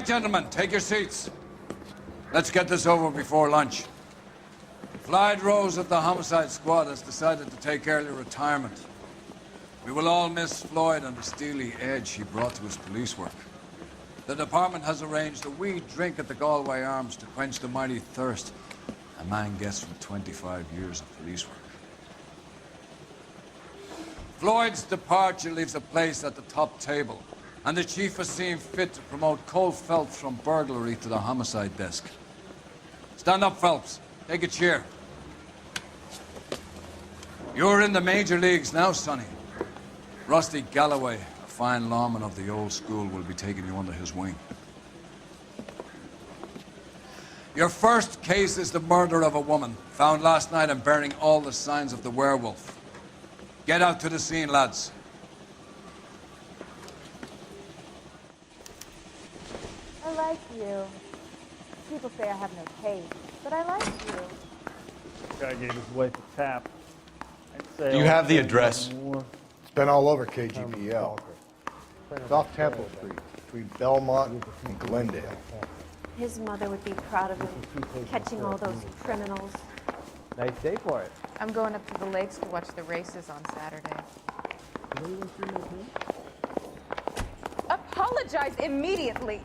right, gentlemen, take your seats. Let's get this over before lunch. Floyd Rose at the homicide squad has decided to take early retirement. We will all miss Floyd and the steely edge he brought to his police work. The department has arranged a wee drink at the Galway Arms to quench the mighty thirst a man gets from 25 years of police work. Floyd's departure leaves a place at the top table, and the chief has seen fit to promote Cole Phelps from burglary to the homicide desk. Stand up, Phelps. Take a chair. You're in the major leagues now, Sonny. Rusty Galloway, a fine lawman of the old school, will be taking you under his wing. Your first case is the murder of a woman, found last night and bearing all the signs of the werewolf. Get out to the scene, lads. I like you. People say I have no taste, but I like you. This guy gave his wife a tap. Do you have the address? It's been all over KGPL. It's off Temple Street, between Belmont and Glendale. His mother would be proud of him, catching all those criminals. Nice day for it. I'm going up to the lakes to watch the races on Saturday. Apologize immediately.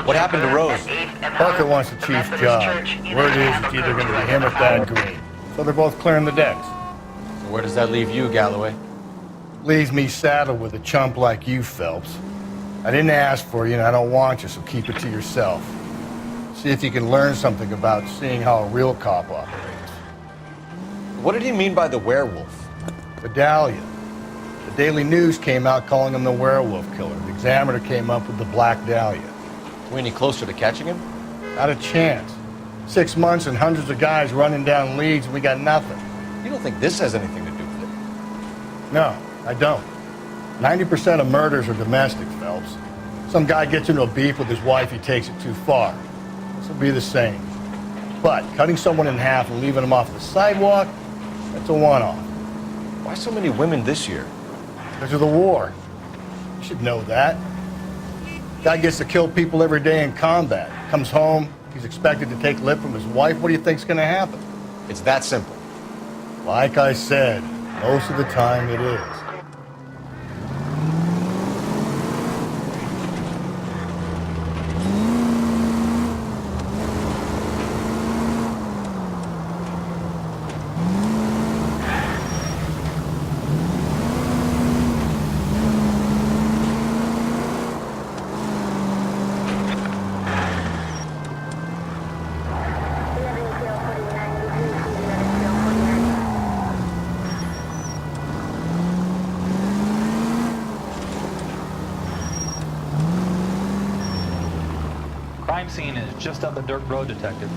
What happened to Rose? Parker wants the chief's job. Word is it's either going to be him or Thad Green. So they're both clearing the decks. Where does that leave you, Galloway? Leaves me saddled with a chump like you, Phelps. I didn't ask for you and I don't want you, so keep it to yourself. See if you can learn something about seeing how a real cop operates. What did he mean by the werewolf? Medallion. The Daily News came out calling him the werewolf killer. The Examiner came up with the Black Dahlia. Are we any closer to catching him? Not a chance. 6 months and hundreds of guys running down leads and we got nothing. You don't think this has anything to do with it? No, I don't. 90% of murders are domestic, Phelps. Some guy gets into a beef with his wife, he takes it too far. This will be the same. But cutting someone in half and leaving them off the sidewalk, that's a one-off. Why so many women this year? Because of the war. You should know that. Guy gets to kill people every day in combat. Comes home, he's expected to take lip from his wife. What do you think's gonna happen? It's that simple. Like I said, most of the time it is. Crime scene is just up a dirt road, Detective.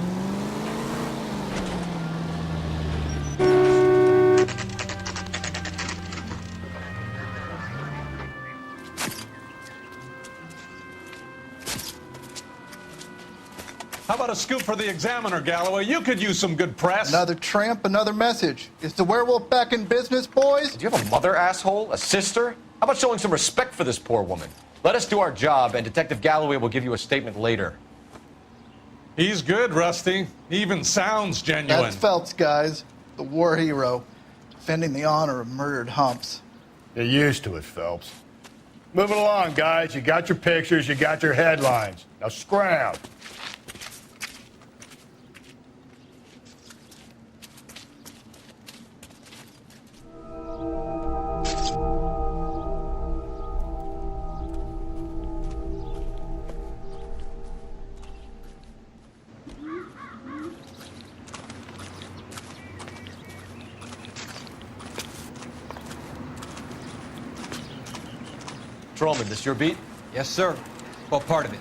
How about a scoop for the Examiner, Galloway? You could use some good press. Another tramp, another message. Is the werewolf back in business, boys? Do you have a mother, asshole? A sister? How about showing some respect for this poor woman? Let us do our job, and Detective Galloway will give you a statement later. He's good, Rusty. He even sounds genuine. That's Phelps, guys. The war hero. Defending the honor of murdered humps. Get used to it, Phelps. Moving along, guys. You got your pictures, you got your headlines. Now scram. Patrolman, this your beat? Yes, sir. Well, part of it.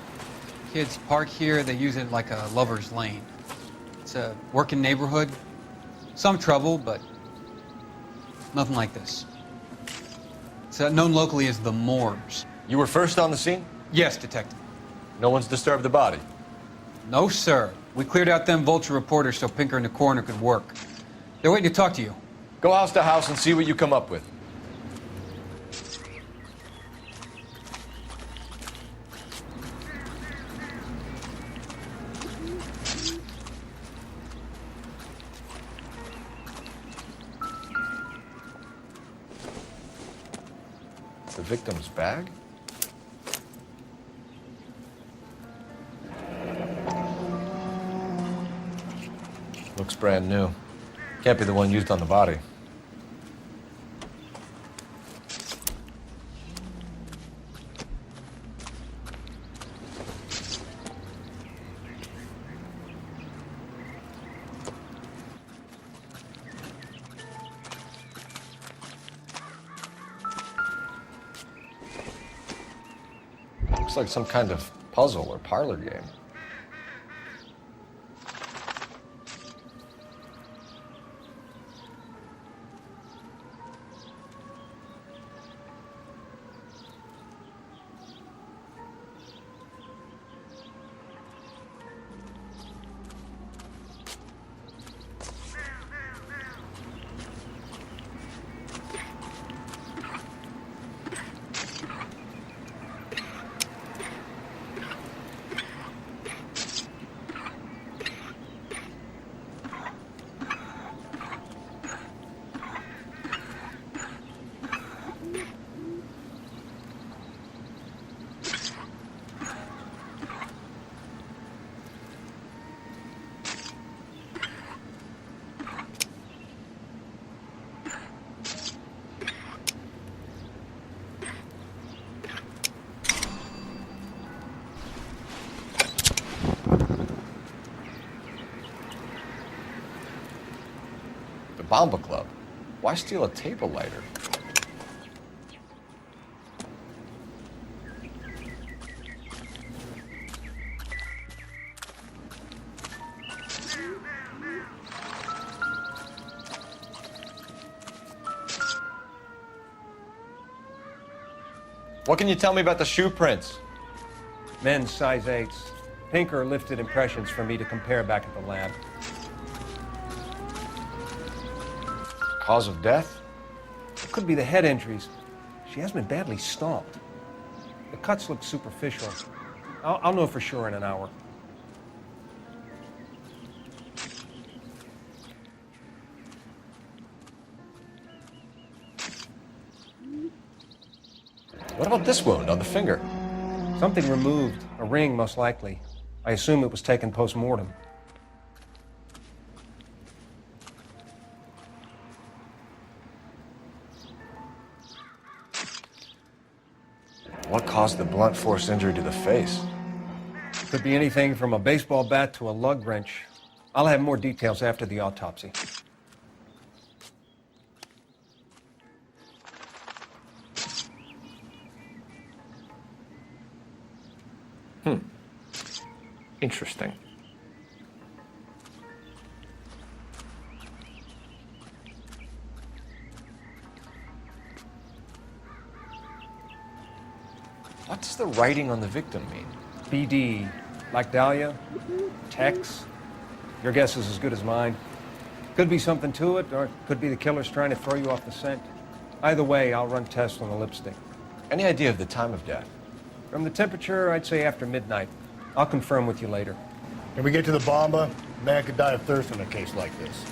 Kids park here, they use it like a lover's lane. It's a working neighborhood. Some trouble, but nothing like this. It's known locally as the Moors. You were first on the scene? Yes, Detective. No one's disturbed the body. No, sir. We cleared out them vulture reporters so Pinker and the coroner could work. They're waiting to talk to you. Go house to house and see what you come up with. The victim's bag? Looks brand new. Can't be the one used on the body. Looks like some kind of puzzle or parlor game. Bomba Club. Why steal a table lighter? What can you tell me about the shoe prints? Men's size 8s. Pinker lifted impressions for me to compare back at the lab. Cause of death? It could be the head injuries. She has been badly stomped. The cuts look superficial. I'll know for sure in an hour. What about this wound on the finger? Something removed. A ring, most likely. I assume it was taken post-mortem. What caused the blunt force injury to the face? Could be anything from a baseball bat to a lug wrench. I'll have more details after the autopsy. Interesting. What does the writing on the victim mean? BD, like Dahlia, Tex. Your guess is as good as mine. Could be something to it, or it could be the killer's trying to throw you off the scent. Either way, I'll run tests on the lipstick. Any idea of the time of death? From the temperature, I'd say after midnight. I'll confirm with you later. When we get to the bomba, a man could die of thirst in a case like this.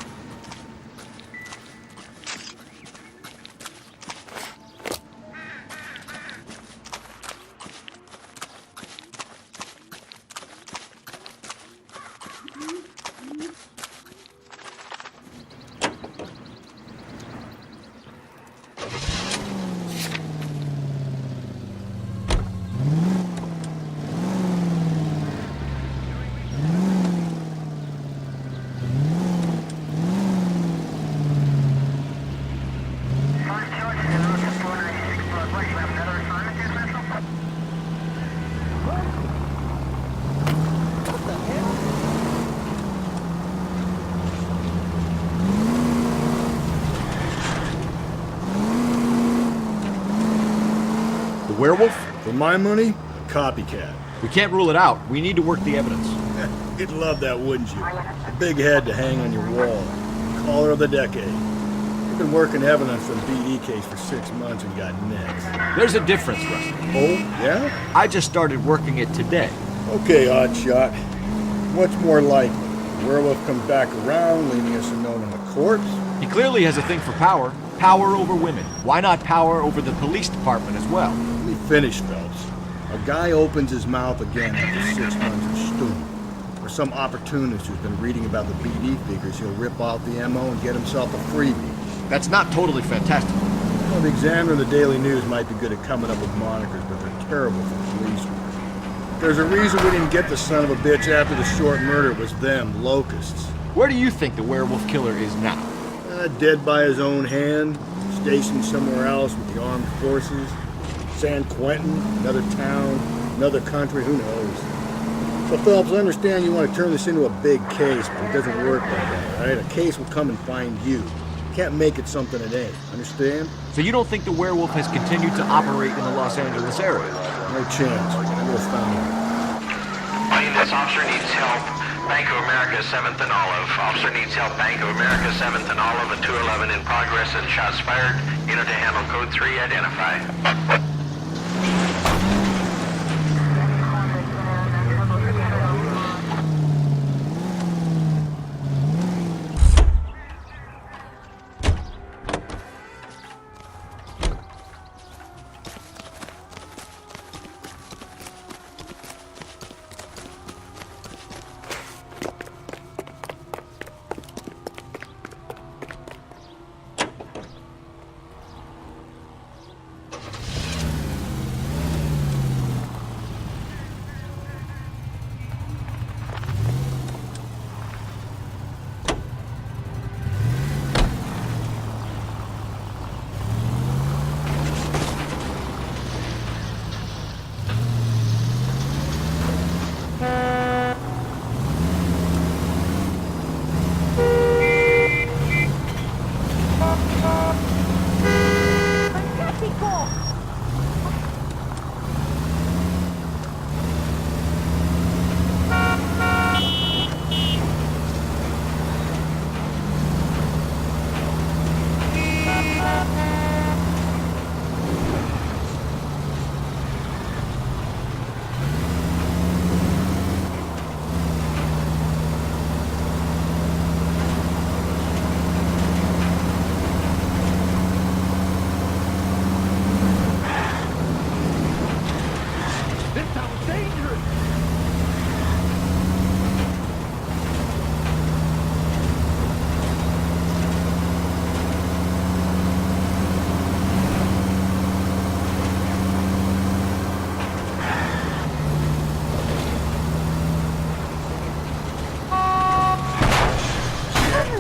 Werewolf? For my money, copycat. We can't rule it out. We need to work the evidence. You'd love that, wouldn't you? A big head to hang on your wall. Caller of the decade. You've been working evidence for the BD case for 6 months and got next. There's a difference, Rusty. Oh, yeah? I just started working it today. Okay, Oddshot. What's more likely? The werewolf comes back around, leaving us a note on the corpse? He clearly has a thing for power. Power over women. Why not power over the police department as well? Let me finish, Phelps. A guy opens his mouth again after 6 months of stewing. Or some opportunist who's been reading about the BD figures, he'll rip out the MO and get himself a freebie. That's not totally fantastic. Well, the Examiner and the Daily News might be good at coming up with monikers, but they're terrible for police work. There's a reason we didn't get the son of a bitch after the short murder. It was them, locusts. Where do you think the werewolf killer is now? Dead by his own hand, stationed somewhere else with the armed forces. San Quentin, another town, another country, who knows? So, Phelps, I understand you want to turn this into a big case, but it doesn't work like that, right? A case will come and find you. You can't make it something it ain't, understand? So you don't think the werewolf has continued to operate in the Los Angeles area? No chance. We'll find out. This officer needs help. Bank of America, 7th and Olive. Officer needs help. Bank of America, 7th and Olive, at 211 in progress and shots fired. Unit to handle code 3, identify.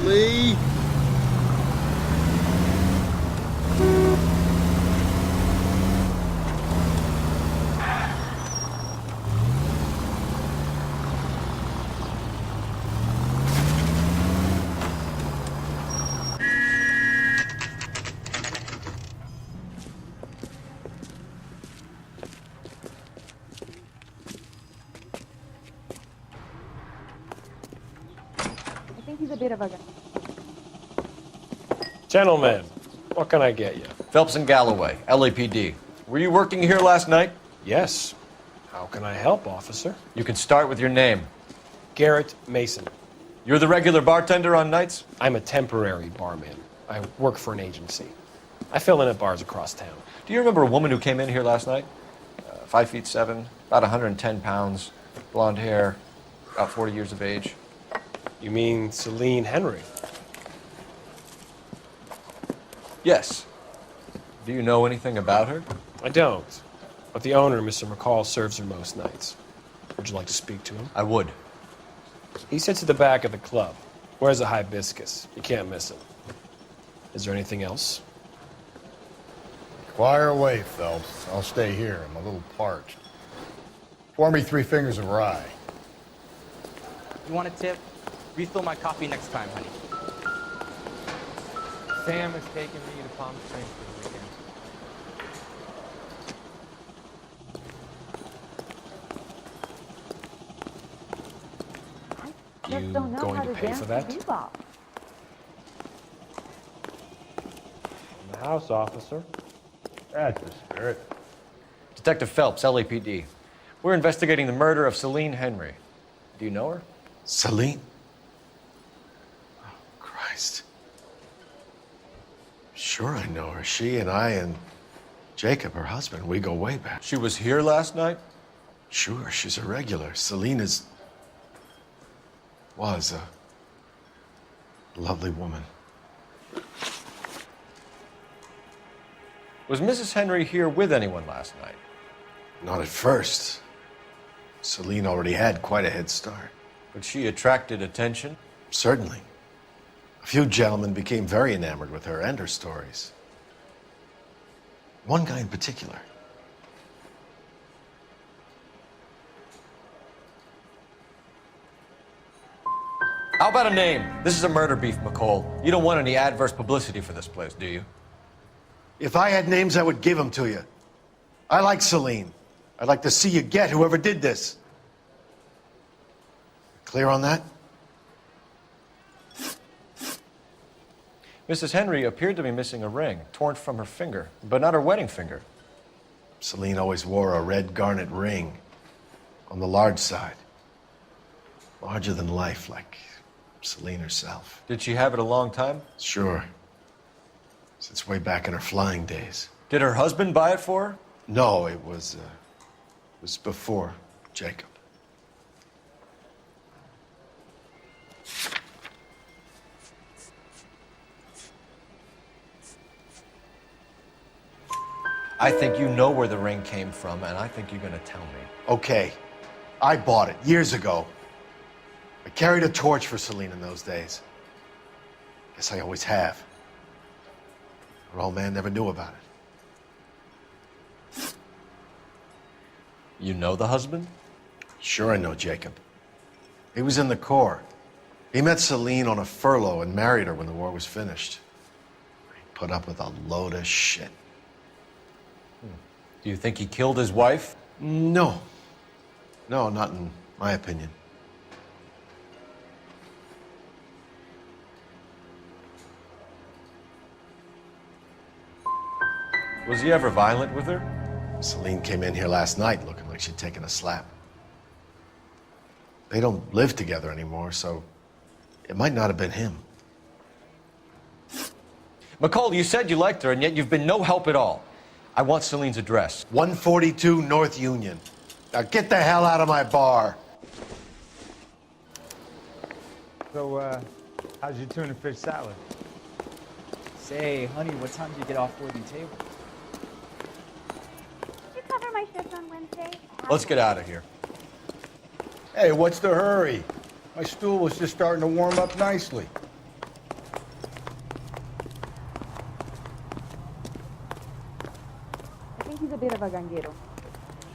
Lee. I think he's a bit of a guy. Gentlemen, what can I get you? Phelps and Galloway, LAPD. Were you working here last night? Yes. How can I help, officer? You can start with your name. Garrett Mason. You're the regular bartender on nights? I'm a temporary barman. I work for an agency. I fill in at bars across town. Do you remember a woman who came in here last night? 5'7", about 110 pounds, blonde hair, about 40 years of age. You mean Celine Henry? Yes. Do you know anything about her? I don't. But the owner, Mr. McCall, serves her most nights. Would you like to speak to him? I would. He sits at the back of the club. Wears a hibiscus. You can't miss him. Is there anything else? Fire away, Phelps. I'll stay here. I'm a little parched. Pour me 3 fingers of rye. You want a tip? Refill my coffee next time, honey. Sam is taking me to Palm Springs for the weekend. just don't know going how to to pay dance for the that? bebop. In the house, officer. That's the spirit. Detective Phelps, LAPD. We're investigating the murder of Celine Henry. Do you know her? Celine? Oh, Christ. Sure I know her. She and I and Jacob, her husband, we go way back. She was here last night? Sure, she's a regular. Celine was a lovely woman. Was Mrs. Henry here with anyone last night? Not at first. Celine already had quite a head start. But she attracted attention? Certainly. A few gentlemen became very enamored with her and her stories. One guy in particular. How about a name? This is a murder beef, McCall. You don't want any adverse publicity for this place, do you? If I had names, I would give them to you. I like Celine. I'd like to see you get whoever did this. Clear on that? Mrs. Henry appeared to be missing a ring, torn from her finger, but not her wedding finger. Celine always wore a red garnet ring on the large side. Larger than life, like Celine herself. Did she have it a long time? Sure. Since way back in her flying days. Did her husband buy it for her? No, it was before Jacob. I think you know where the ring came from, and I think you're gonna tell me. Okay. I bought it years ago. I carried a torch for Celine in those days. Guess I always have. Her old man never knew about it. You know the husband? Sure I know Jacob. He was in the Corps. He met Celine on a furlough and married her when the war was finished. He put up with a load of shit. Do you think he killed his wife? No. No, not in my opinion. Was he ever violent with her? Celine came in here last night looking like she'd taken a slap. They don't live together anymore, so it might not have been him. McCall, you said you liked her, and yet you've been no help at all. I want Celine's address. 142 North Union. Now get the hell out of my bar. So, how's your tuna fish salad? Say, honey, what time do you get off working table? Did you cover my shift on Wednesday? Let's get out of here. Hey, what's the hurry? My stool was just starting to warm up nicely. I think he's a bit of a ganguero.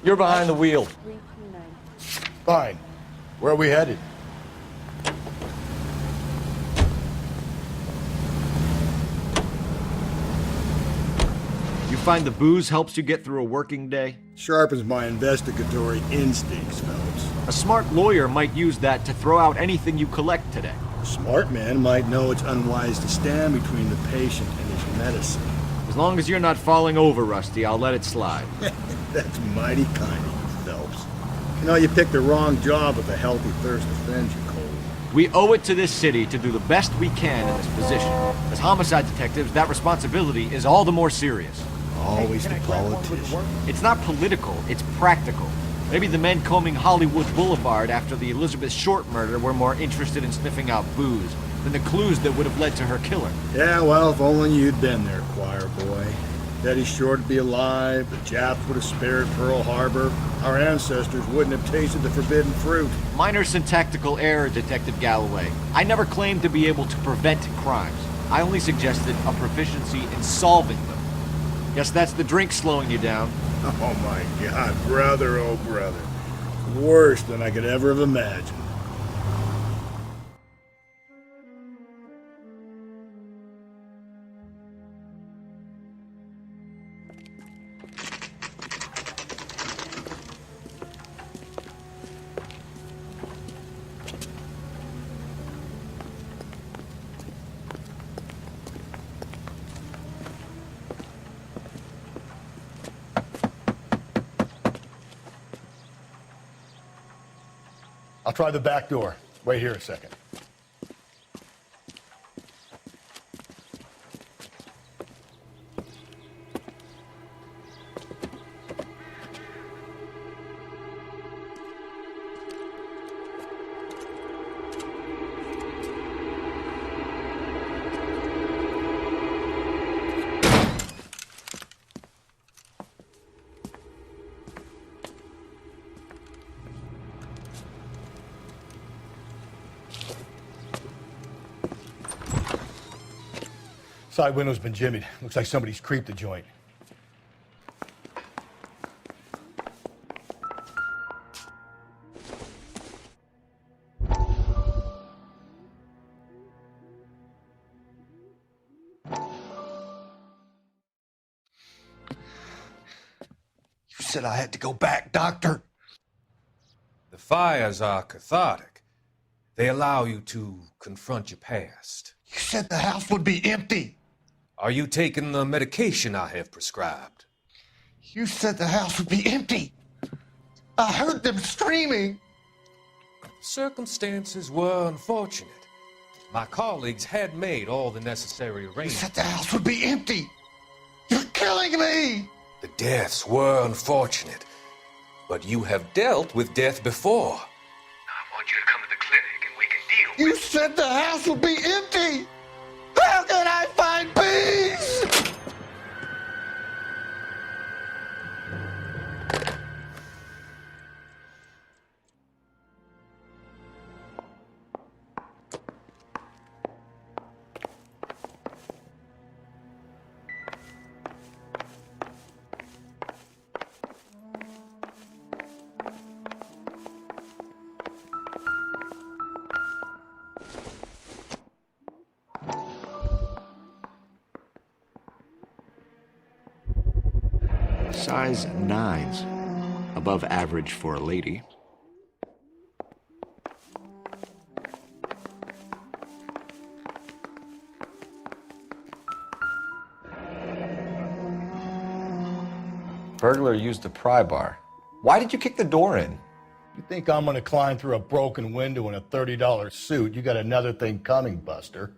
You're behind the wheel. 329. Fine. Where are we headed? You find the booze helps you get through a working day? Sharpens my investigatory instincts, Phelps. A smart lawyer might use that to throw out anything you collect today. A smart man might know it's unwise to stand between the patient and his medicine. As long as you're not falling over, Rusty, I'll let it slide. That's mighty kind of you, Phelps. You know, you picked the wrong job if a healthy thirst offends you, Cole. We owe it to this city to do the best we can in this position. As homicide detectives, that responsibility is all the more serious. Always the politician. It's not political, it's practical. Maybe the men combing Hollywood Boulevard after the Elizabeth Short murder were more interested in sniffing out booze than the clues that would have led to her killer. Yeah, well, if only you'd been there, choir boy. Betty Short would be alive, the Japs would have spared Pearl Harbor, our ancestors wouldn't have tasted the forbidden fruit. Minor syntactical error, Detective Galloway. I never claimed to be able to prevent crimes. I only suggested a proficiency in solving them. Guess that's the drink slowing you down. Oh my God, brother, oh brother. Worse than I could ever have imagined. try the back door. Wait here a second. Side window's been jimmied. Looks like somebody's creeped the joint. You said I had to go back, Doctor. The fires are cathartic. They allow you to confront your past. You said the house would be empty. Are you taking the medication I have prescribed? You said the house would be empty. I heard them screaming. Circumstances were unfortunate. My colleagues had made all the necessary You arrangements. said the house would be empty. You're killing me. The deaths were unfortunate, but you have dealt with death before. I want you to come to the clinic and we can deal You said the house would be empty. How can I find peace? Size 9s. Above average for a lady. Burglar used a pry bar. Why did you kick the door in? You think I'm gonna climb through a broken window in a $30 suit? You got another thing coming, Buster.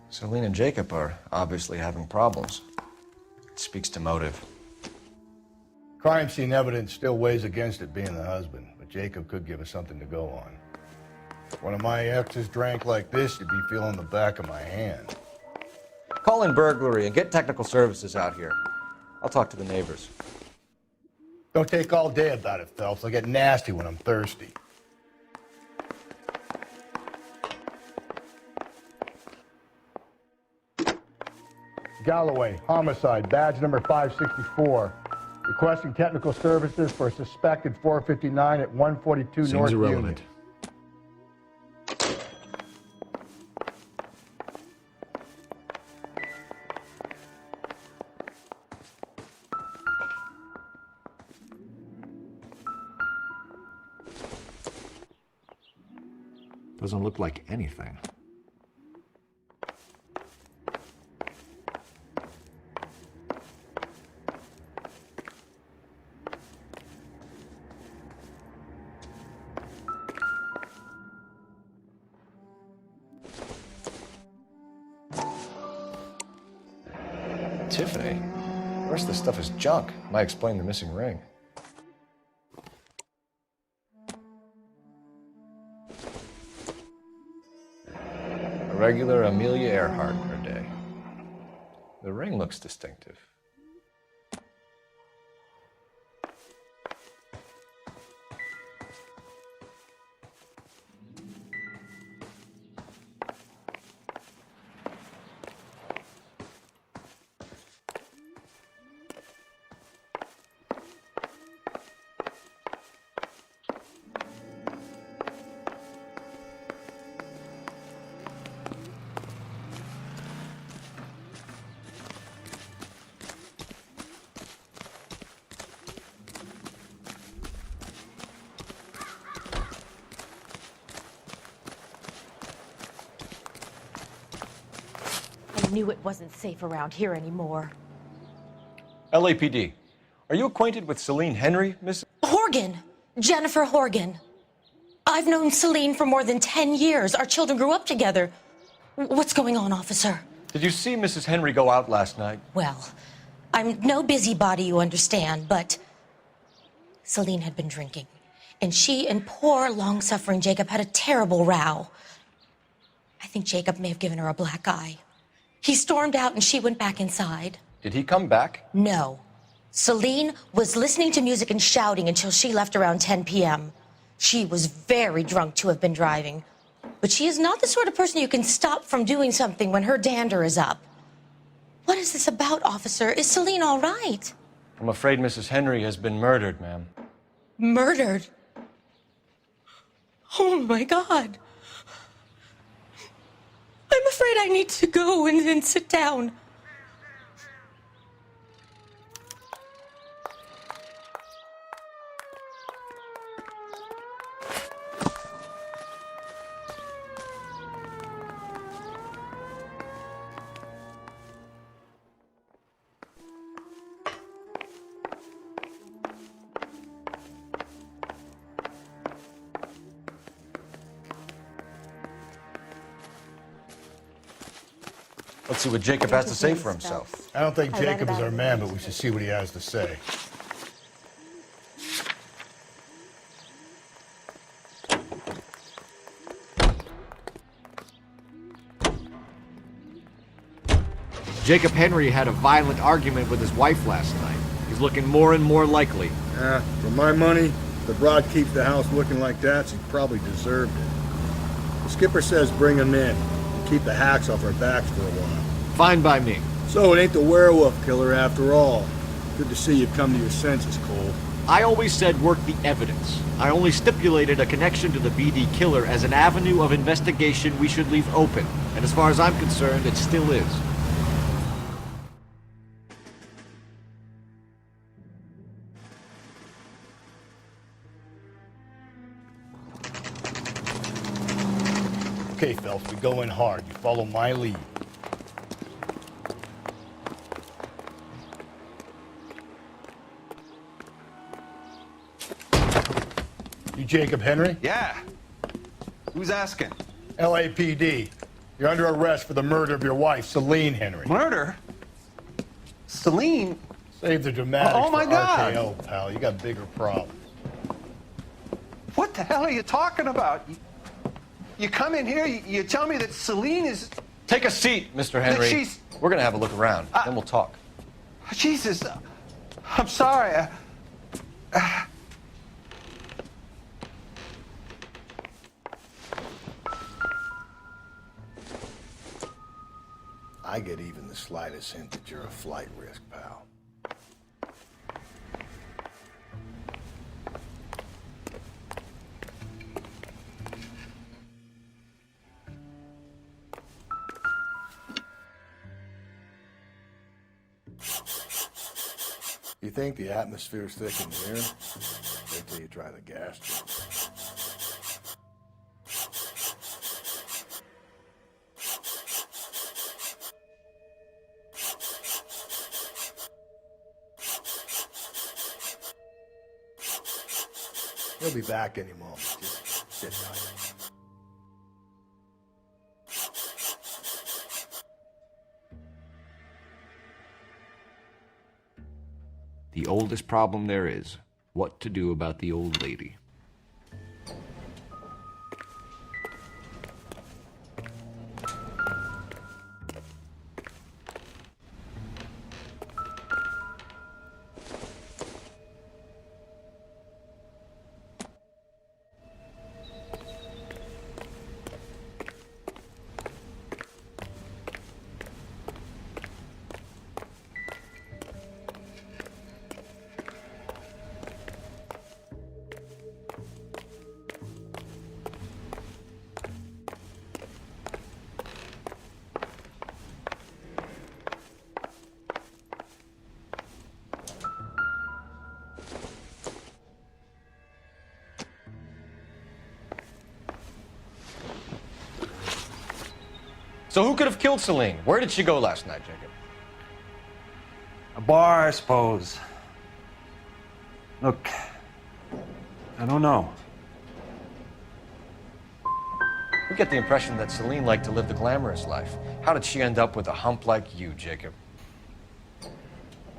Celine and Jacob are obviously having problems. It speaks to motive. Crime scene evidence still weighs against it being the husband, but Jacob could give us something to go on. If one of my exes drank like this, you'd be feeling the back of my hand. Call in burglary and get technical services out here. I'll talk to the neighbors. Don't take all day about it, Phelps. I'll get nasty when I'm thirsty. Galloway, homicide, badge number 564. Requesting technical services for a suspected 459 at 142 Seems North irrelevant. Union. Doesn't look like anything. Tiffany? The rest of the stuff is junk. Might explain the missing ring. A regular Amelia Earhart per day. The ring looks distinctive. knew it wasn't safe around here anymore. LAPD, are you acquainted with Celine Henry, Miss? Horgan! Jennifer Horgan. I've known Celine for more than 10 years. Our children grew up together. What's going on, officer? Did you see Mrs. Henry go out last night? Well, I'm no busybody, you understand, but Celine had been drinking, and she and poor, long-suffering Jacob had a terrible row. I think Jacob may have given her a black eye. He stormed out, and she went back inside. Did he come back? No. Celine was listening to music and shouting until she left around 10 p.m. She was very drunk to have been driving. But she is not the sort of person you can stop from doing something when her dander is up. What is this about, officer? Is Celine all right? I'm afraid Mrs. Henry has been murdered, ma'am. Murdered? Oh, my God. I'm afraid I need to go and sit down. Let's see what Jacob has to say for himself. I don't think Jacob is our man, but we should see what he has to say. Jacob Henry had a violent argument with his wife last night. He's looking more and more likely. For my money, if the broad keeps the house looking like that, she probably deserved it. The skipper says bring him in and keep the hacks off our backs for a while. Fine by me. So it ain't the werewolf killer after all. Good to see you've come to your senses, Cole. I always said work the evidence. I only stipulated a connection to the BD killer as an avenue of investigation we should leave open. And as far as I'm concerned, it still is. Okay, Phelps, we go in hard. You follow my lead. You Jacob Henry? Yeah. Who's asking? LAPD. You're under arrest for the murder of your wife, Celine Henry. Murder? Celine? Save the dramatics Oh, my for God. RKO, pal. You got bigger problems. What the hell are you talking about? You come in here, you tell me that Celine is... Take a seat, Mr. Henry. she's- We're gonna have a look around, then we'll talk. Jesus, I'm sorry. I get even the slightest hint that you're a flight risk, pal. You think the atmosphere's thick in here? Wait till you try the gas chamber. He'll be back any moment. Just sit tight. The oldest problem there is, what to do about the old lady. So who could have killed Celine? Where did she go last night, Jacob? A bar, I suppose. Look, I don't know. We get the impression that Celine liked to live the glamorous life. How did she end up with a hump like you, Jacob?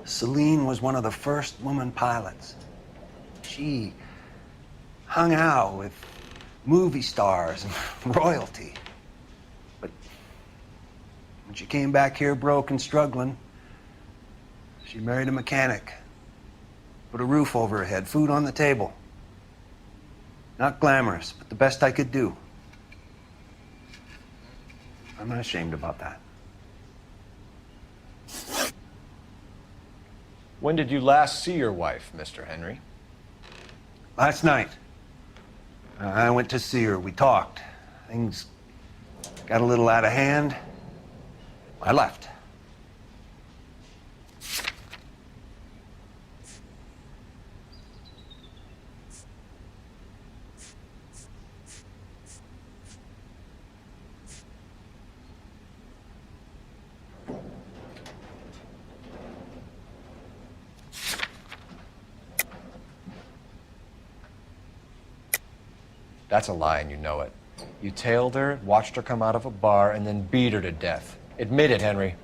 Celine was one of the first woman pilots. She hung out with movie stars and royalty. But when she came back here broke and struggling, she married a mechanic. Put a roof over her head, food on the table. Not glamorous, but the best I could do. I'm not ashamed about that. When did you last see your wife, Mr. Henry? Last night. I went to see her. We talked. Things got a little out of hand. I left. That's a lie, and you know it. You tailed her, watched her come out of a bar, and then beat her to death. Admit it, Henry.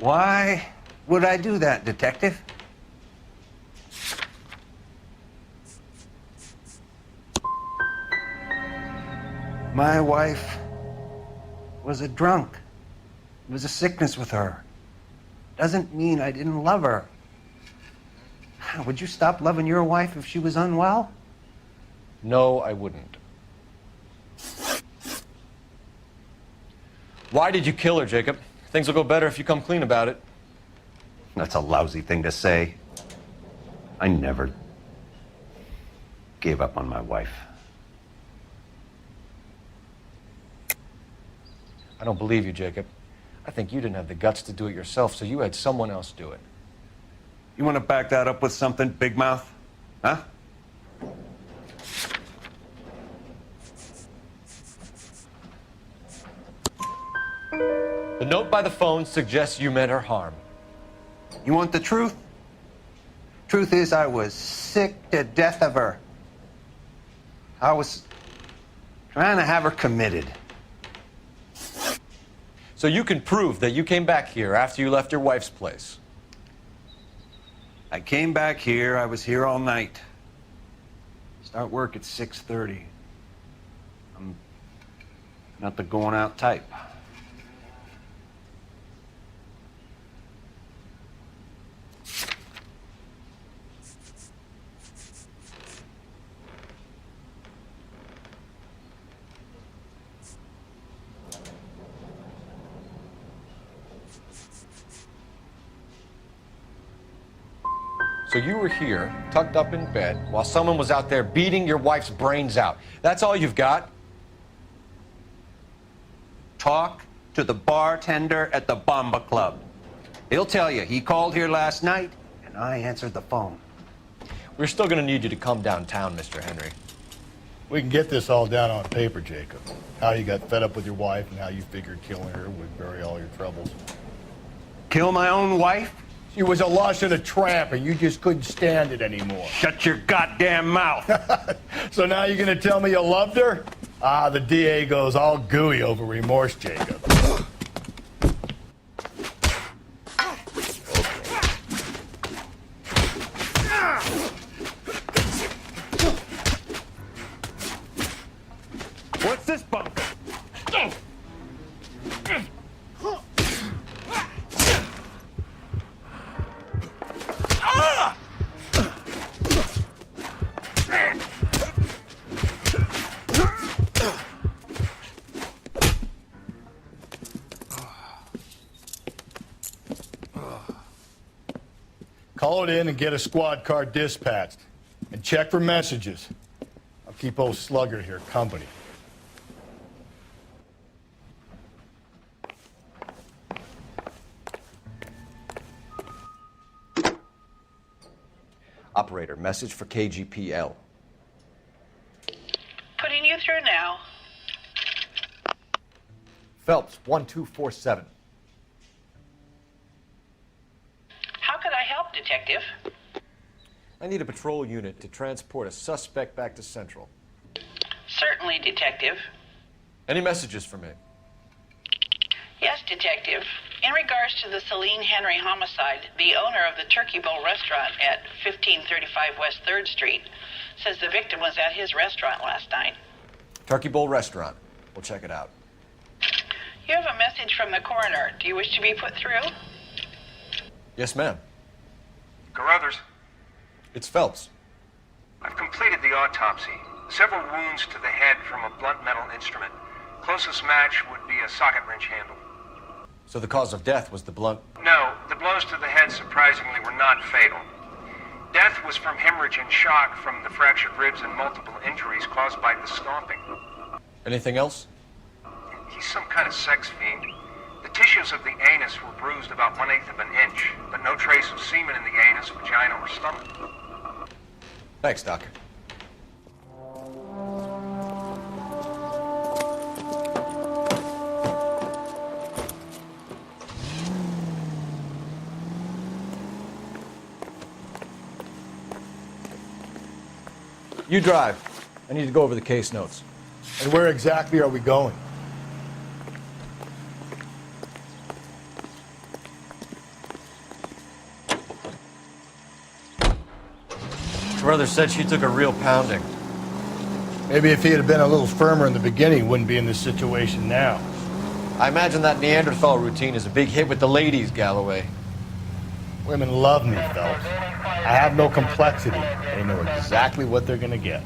Why would I do that, Detective? My wife was a drunk. It was a sickness with her. Doesn't mean I didn't love her. Would you stop loving your wife if she was unwell? No, I wouldn't. Why did you kill her, Jacob? Things will go better if you come clean about it. That's a lousy thing to say. I never gave up on my wife. I don't believe you, Jacob. I think you didn't have the guts to do it yourself, so you had someone else do it. You want to back that up with something, Big Mouth? Huh? The note by the phone suggests you meant her harm. You want the truth? Truth is, I was sick to death of her. I was trying to have her committed. So you can prove that you came back here after you left your wife's place. I came back here. I was here all night. Start work at 6:30. I'm not the going out type. So you were here, tucked up in bed, while someone was out there beating your wife's brains out. That's all you've got? Talk to the bartender at the Bomba Club. He'll tell you he called here last night, and I answered the phone. We're still going to need you to come downtown, Mr. Henry. We can get this all down on paper, Jacob. How you got fed up with your wife and how you figured killing her would bury all your troubles. Kill my own wife? She was a lush and a tramp, and you just couldn't stand it anymore. Shut your goddamn mouth. So now you're going to tell me you loved her? Ah, the DA goes all gooey over remorse, Jacob. What's this bunker? Call it in and get a squad car dispatched. And check for messages. I'll keep old Slugger here company. Operator, message for KGPL. Putting you through now. Phelps, 1247. How could I help, Detective? I need a patrol unit to transport a suspect back to Central. Certainly, Detective. Any messages for me? Yes, Detective. In regards to the Celine Henry homicide, the owner of the Turkey Bowl restaurant at 1535 West 3rd Street says the victim was at his restaurant last night. Turkey Bowl Restaurant. We'll check it out. You have a message from the coroner. Do you wish to be put through? Yes, ma'am. Carruthers, It's Phelps. I've completed the autopsy. Several wounds to the head from a blunt metal instrument. Closest match would be a socket wrench handle. So the cause of death was the blunt... No, the blows to the head surprisingly were not fatal. Death was from hemorrhage and shock from the fractured ribs and multiple injuries caused by the stomping. Anything else? He's some kind of sex fiend. The tissues of the anus were bruised about 1/8 of an inch, but no trace of semen in the anus, vagina, or stomach. Thanks, Doc. You drive. I need to go over the case notes. And where exactly are we going? Brother said she took a real pounding. Maybe if he had been a little firmer in the beginning, wouldn't be in this situation now. I imagine that Neanderthal routine is a big hit with the ladies, Galloway. Women love me, Phelps. I have no complexity. They know exactly what they're gonna get.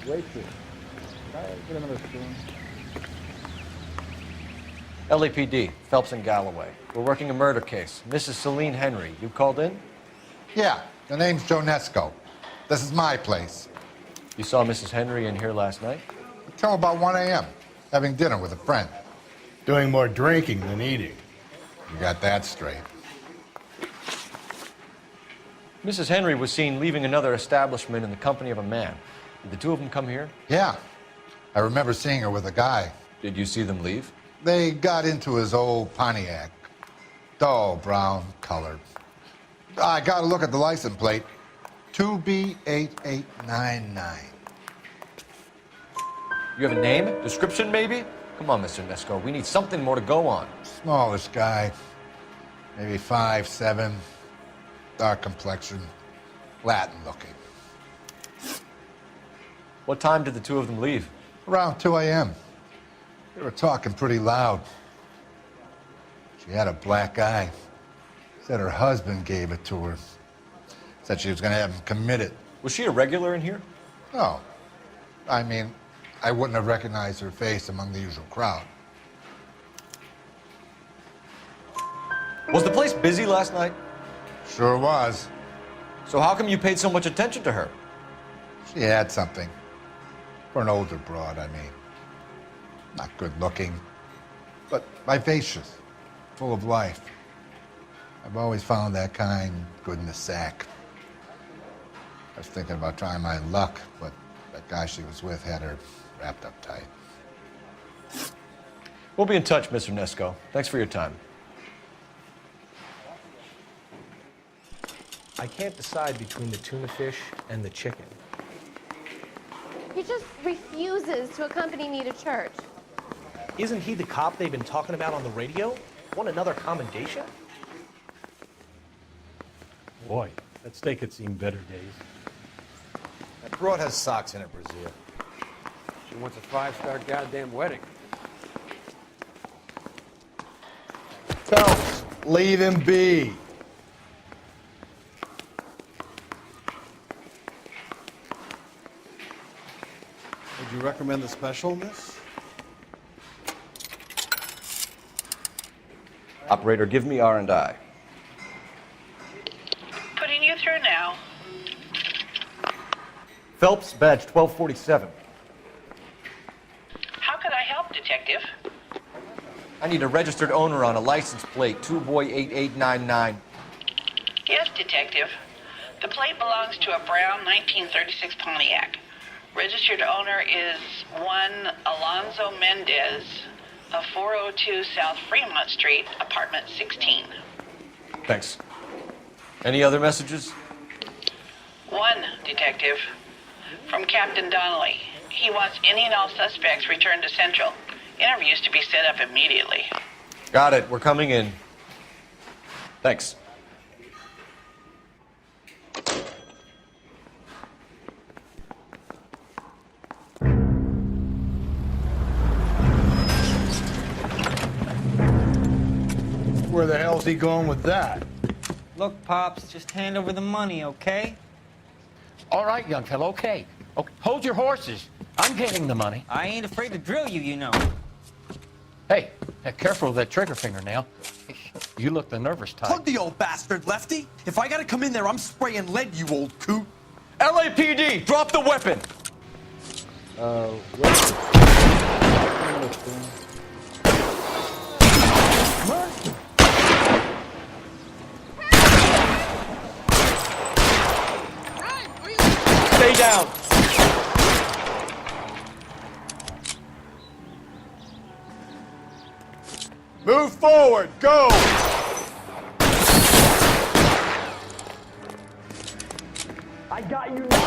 Waitress. Can I get another spoon? LAPD, Phelps and Galloway. We're working a murder case. Mrs. Celine Henry, you called in? Yeah, the name's Jonesco. This is my place. You saw Mrs. Henry in here last night? Until about 1 a.m., having dinner with a friend. Doing more drinking than eating. You got that straight. Mrs. Henry was seen leaving another establishment in the company of a man. Did the two of them come here? Yeah, I remember seeing her with a guy. Did you see them leave? They got into his old Pontiac. Dull brown colored. I got to look at the license plate. 2B8899. You have a name? Description, maybe? Come on, Mr. Nesco. We need something more to go on. Smallish guy. Maybe 5'7". Dark complexion. Latin looking. What time did the two of them leave? Around 2 a.m. They were talking pretty loud. She had a black eye. Said her husband gave it to her. Said she was going to have him committed. Was she a regular in here? No. I mean, I wouldn't have recognized her face among the usual crowd. Was the place busy last night? Sure was. So how come you paid so much attention to her? She had something. For an older broad, I mean. Not good looking, but vivacious, full of life. I've always found that kind good in the sack. I was thinking about trying my luck, but that guy she was with had her wrapped up tight. We'll be in touch, Mr. Nesco. Thanks for your time. I can't decide between the tuna fish and the chicken. He just refuses to accompany me to church. Isn't he the cop they've been talking about on the radio? Want another commendation? Boy, that steak had seen better days. That broad has socks in it, Brazil. She wants a 5-star goddamn wedding. Phelps, leave him be. Would you recommend the special, miss? Operator, give me R&I. Putting you through now. Phelps, badge 1247. How could I help, Detective? Detective. I need a registered owner on a license plate, 2boy8899. Yes, Detective. The plate belongs to a brown 1936 Pontiac. Registered owner is one Alonzo Mendez of 402 South Fremont Street, apartment 16. Thanks. Any other messages? One, Detective. From Captain Donnelly. He wants any and all suspects returned to Central. Interviews to be set up immediately. Got it. We're coming in. Thanks. Where the hell's he going with that? Look, Pops, just hand over the money, okay? All right, young fellow, okay. Hold your horses. I'm getting the money. I ain't afraid to drill you, you know. Hey, careful of that trigger finger now. You look the nervous type. Plug the old bastard, Lefty. If I gotta come in there, I'm spraying lead, you old coot. LAPD, drop the weapon! Stay down! Move forward, go! I got you now.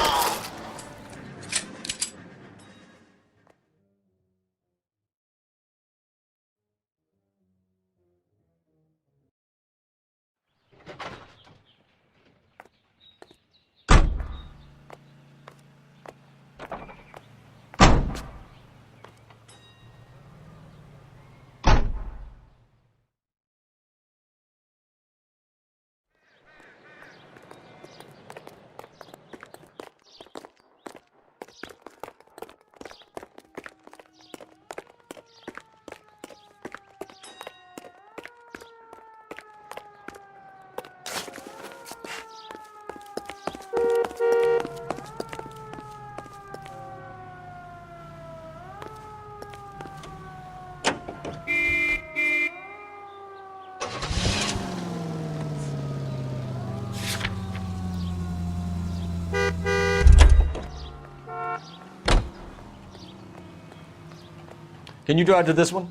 Can you drive to this one?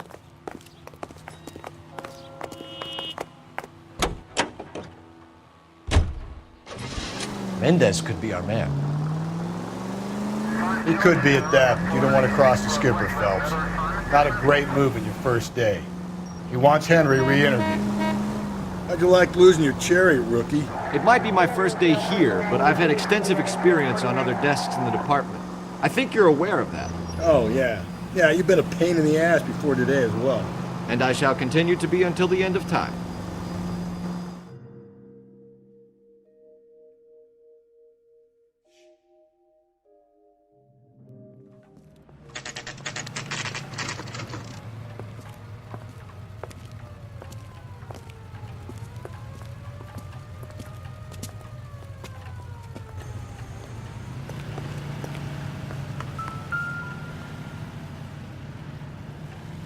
Mendez could be our man. He could be at that, but you don't want to cross the skipper, Phelps. Not a great move in your first day. He wants Henry re-interviewed. How'd you like losing your cherry, rookie? It might be my first day here, but I've had extensive experience on other desks in the department. I think you're aware of that. Oh, yeah. Yeah, you've been a pain in the ass before today as well. And I shall continue to be until the end of time.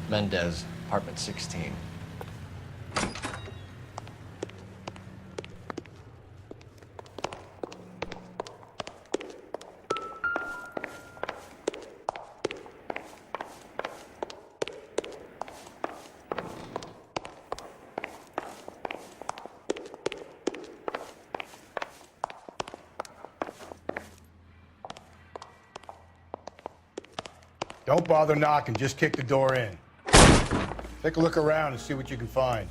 Mendez, apartment 16. Don't bother knocking, just kick the door in. Take a look around and see what you can find.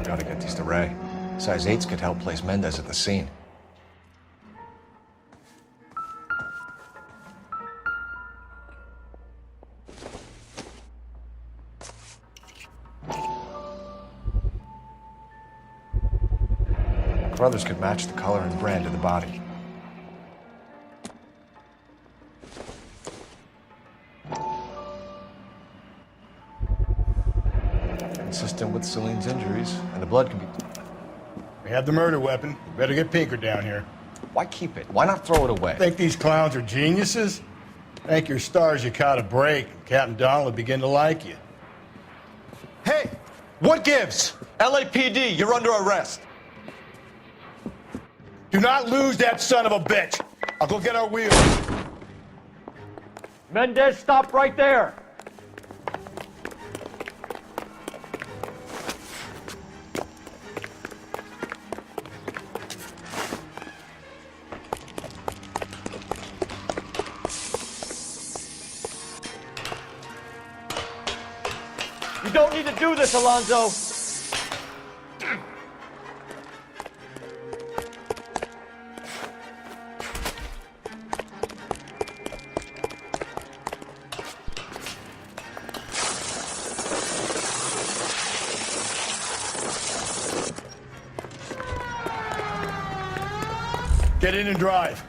Gotta get these to Ray. Size 8s could help place Mendez at the scene. Brothers could match the color and brand of the body. Consistent with Celine's injuries, and the blood can be... We have the murder weapon. Better get Pinker down here. Why keep it? Why not throw it away? Think these clowns are geniuses? Thank your stars you caught a break. Captain Donald will begin to like you. Hey, what gives? LAPD, you're under arrest. Do not lose that son of a bitch. I'll go get our wheels. Mendez, stop right there. You don't need to do this, Alonzo. Get in and drive.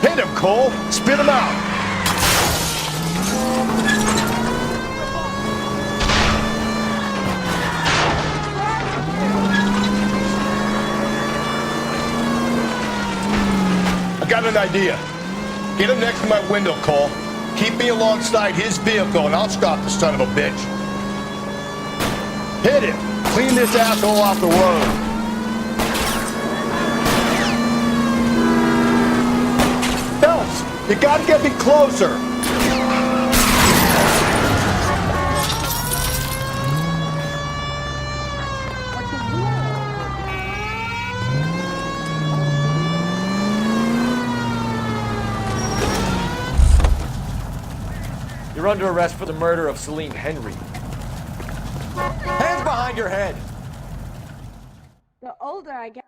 Hit him, Cole. Spit him out. I got an idea. Get him next to my window, Cole. Keep me alongside his vehicle, and I'll stop the son of a bitch. Hit him. Clean this asshole off the road. Phelps, you gotta get me closer. You're under arrest for the murder of Celine Henry. Hands behind your head. The older I get.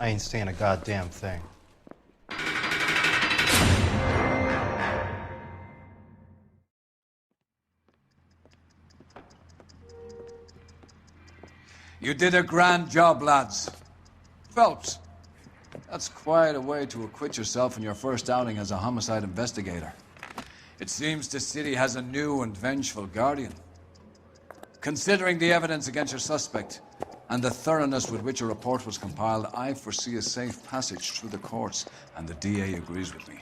I ain't saying a goddamn thing. You did a grand job, lads. Phelps, that's quite a way to acquit yourself in your first outing as a homicide investigator. It seems the city has a new and vengeful guardian. Considering the evidence against your suspect and the thoroughness with which a report was compiled, I foresee a safe passage through the courts, and the DA agrees with me.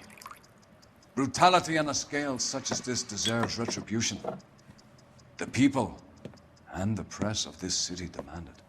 Brutality on a scale such as this deserves retribution. The people and the press of this city demand it.